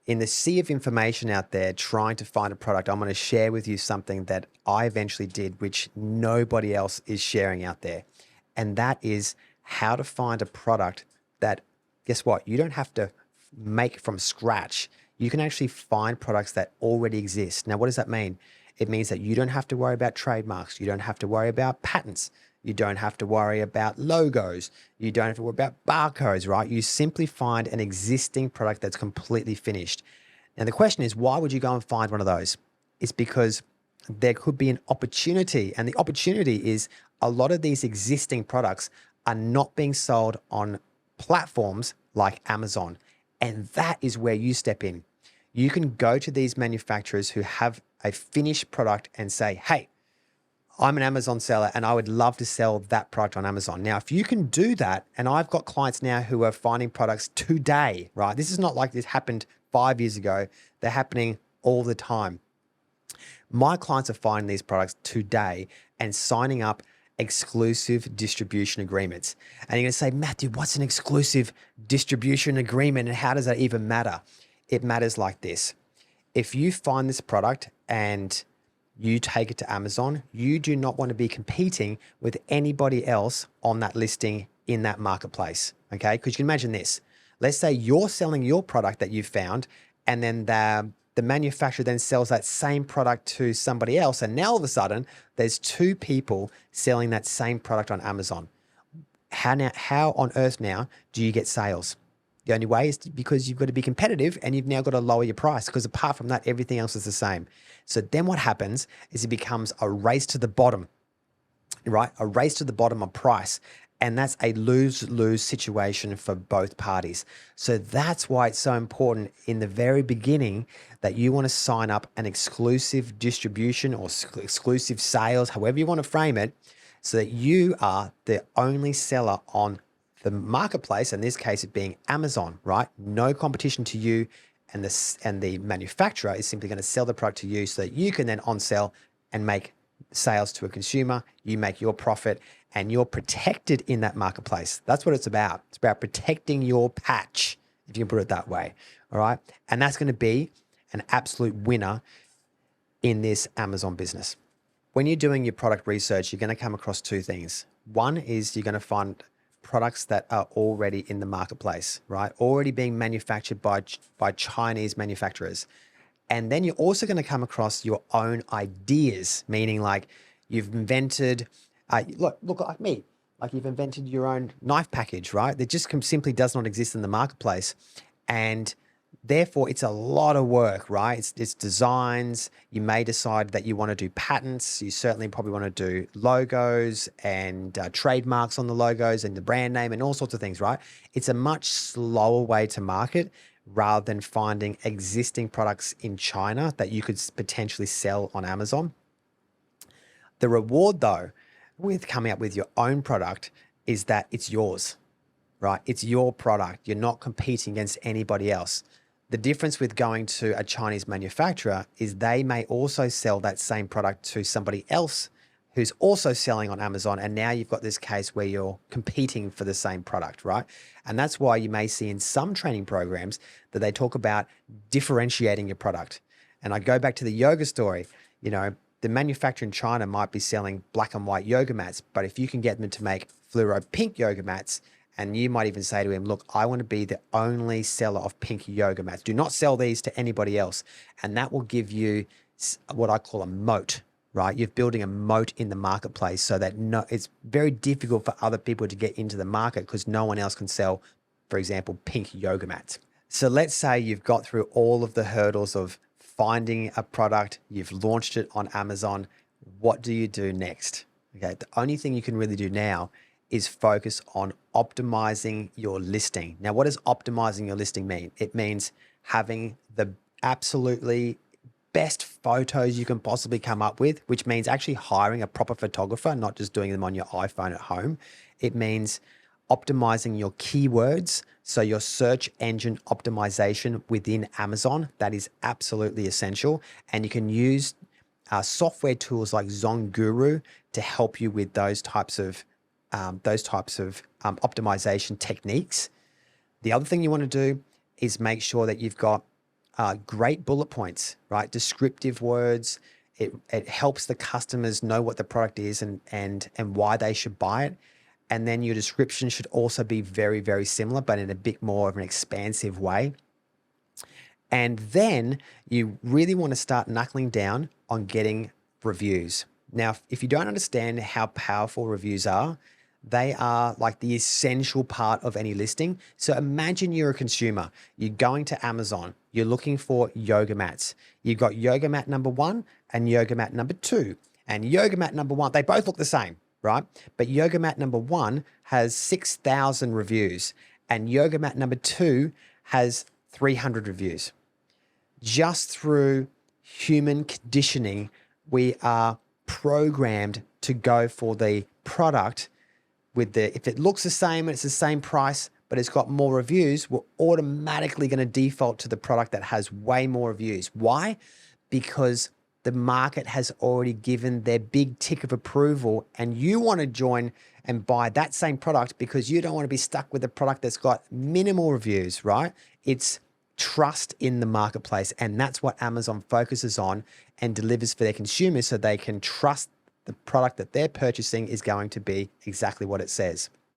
in the sea of information out there trying to find a product, I'm going to share with you something that I eventually did, which nobody else is sharing out there. And that is how to find a product that, guess what? You don't have to make from scratch. You can actually find products that already exist. Now, what does that mean? It means that you don't have to worry about trademarks. You don't have to worry about patents. You don't have to worry about logos. You don't have to worry about barcodes, right? You simply find an existing product that's completely finished. Now, the question is, why would you go and find one of those? It's because there could be an opportunity, and the opportunity is a lot of these existing products are not being sold on platforms like Amazon. And that is where you step in. You can go to these manufacturers who have a finished product and say, hey, I'm an Amazon seller and I would love to sell that product on Amazon. Now, if you can do that, and I've got clients now who are finding products today, right? This is not like this happened 5 years ago. They're happening all the time. My clients are finding these products today and signing up exclusive distribution agreements. And you're going to say, Matthew, what's an exclusive distribution agreement and how does that even matter? It matters like this. If you find this product and you take it to Amazon, you do not want to be competing with anybody else on that listing in that marketplace, okay? Because you can imagine this. Let's say you're selling your product that you found, and then the manufacturer then sells that same product to somebody else. And now all of a sudden, there's two people selling that same product on Amazon. How on earth now do you get sales? The only way is because you've got to be competitive and you've now got to lower your price, because apart from that, everything else is the same. So then what happens is it becomes a race to the bottom, right? A race to the bottom of price. And that's a lose-lose situation for both parties. So that's why it's so important in the very beginning that you want to sign up an exclusive distribution or exclusive sales, however you want to frame it, so that you are the only seller on the marketplace, in this case it being Amazon, right? No competition to you, and the manufacturer is simply going to sell the product to you so that you can then on-sell and make sales to a consumer. You make your profit and you're protected in that marketplace. That's what it's about. It's about protecting your patch, if you can put it that way, all right? And that's going to be an absolute winner in this Amazon business. When you're doing your product research, you're going to come across two things. One is you're going to find products that are already in the marketplace, right? Already being manufactured by Chinese manufacturers. And then you're also going to come across your own ideas, meaning like you've invented, look like me, like you've invented your own knife package, right? That just simply does not exist in the marketplace. And therefore, it's a lot of work, right? It's designs. You may decide that you want to do patents. You certainly probably want to do logos and trademarks on the logos and the brand name and all sorts of things, right? It's a much slower way to market rather than finding existing products in China that you could potentially sell on Amazon. The reward, though, with coming up with your own product is that it's yours, right? It's your product. You're not competing against anybody else. The difference with going to a Chinese manufacturer is they may also sell that same product to somebody else who's also selling on Amazon. And now you've got this case where you're competing for the same product, right? And that's why you may see in some training programs that they talk about differentiating your product. And I go back to the yoga story. You know, the manufacturer in China might be selling black and white yoga mats, but if you can get them to make fluoro pink yoga mats, and you might even say to him, look, I want to be the only seller of pink yoga mats. Do not sell these to anybody else. And that will give you what I call a moat, right? You're building a moat in the marketplace so that it's very difficult for other people to get into the market because no one else can sell, for example, pink yoga mats. So let's say you've got through all of the hurdles of finding a product, you've launched it on Amazon. What do you do next? Okay, the only thing you can really do now is focus on optimizing your listing. Now, what does optimizing your listing mean? It means having the absolutely best photos you can possibly come up with, which means actually hiring a proper photographer, not just doing them on your iPhone at home. It means optimizing your keywords. So your search engine optimization within Amazon, that is absolutely essential. And you can use software tools like ZonGuru to help you with those types of optimization techniques. The other thing you want to do is make sure that you've got great bullet points, right? Descriptive words. It helps the customers know what the product is and why they should buy it. And then your description should also be very, very similar, but in a bit more of an expansive way. And then you really want to start knuckling down on getting reviews. Now, if you don't understand how powerful reviews are, they are like the essential part of any listing. So imagine you're a consumer, you're going to Amazon, you're looking for yoga mats. You've got yoga mat number 1 and yoga mat number 2. And yoga mat number 1, they both look the same, right? But yoga mat number 1 has 6,000 reviews and yoga mat number 2 has 300 reviews. Just through human conditioning, we are programmed to go for the product if it looks the same and it's the same price, but it's got more reviews, we're automatically going to default to the product that has way more reviews. Why? Because the market has already given their big tick of approval and you want to join and buy that same product because you don't want to be stuck with a product that's got minimal reviews, right? It's trust in the marketplace. And that's what Amazon focuses on and delivers for their consumers so they can trust the product that they're purchasing is going to be exactly what it says.